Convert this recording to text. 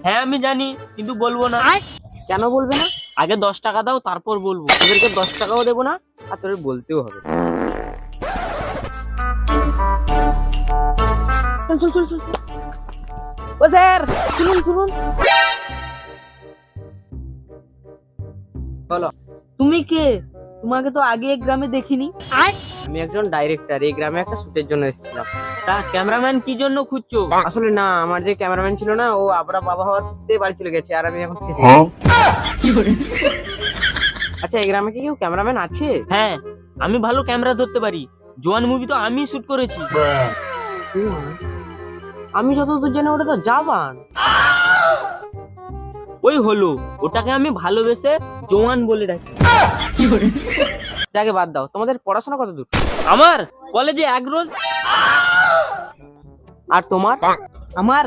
হ্যাঁ আমি জানি, কিন্তু বলবো না। কেন বলবে না? আগে 10 টাকা দাও, তারপর বলবো। তোদেরকে 10 টাকাও দেবো না, আর তোদের বলতেও হবে না। চল চল চল চল। ও স্যার, শুনুন শুনুন। বলো, তুমি কে? তোমাকে তো আগে এই গ্রামে দেখিনি। আমি একজন ডাইরেক্টর, এই গ্রামে একটা শুটের জন্য এসেছিলাম। তা ক্যামেরাম্যান কি জন্য খুঁজছো? আসলে না, আমার যে ক্যামেরাম্যান ছিল না, ও আবরা বাবা হওয়ার খুঁজতে বাড়ি চলে গেছে, আর আমি এখন ফেঁসে গেছি। আচ্ছা, এই গ্রামে কি কেউ ক্যামেরাম্যান আছে? হ্যাঁ, আমি ভালো ক্যামেরা ধরতে পারি। জোয়ান মুভি তো আমি শুট করেছি। আমি যতদূর জানি ওটা তো জাবান। ওই হলো, ওটাকে আমি ভালোবেসে জোয়ান বলে ডাকি। যাকে বাদ দাও, তোমাদের পড়াশোনা কত দূর? আমার কলেজে এক রোজ। আর তোমার? আমার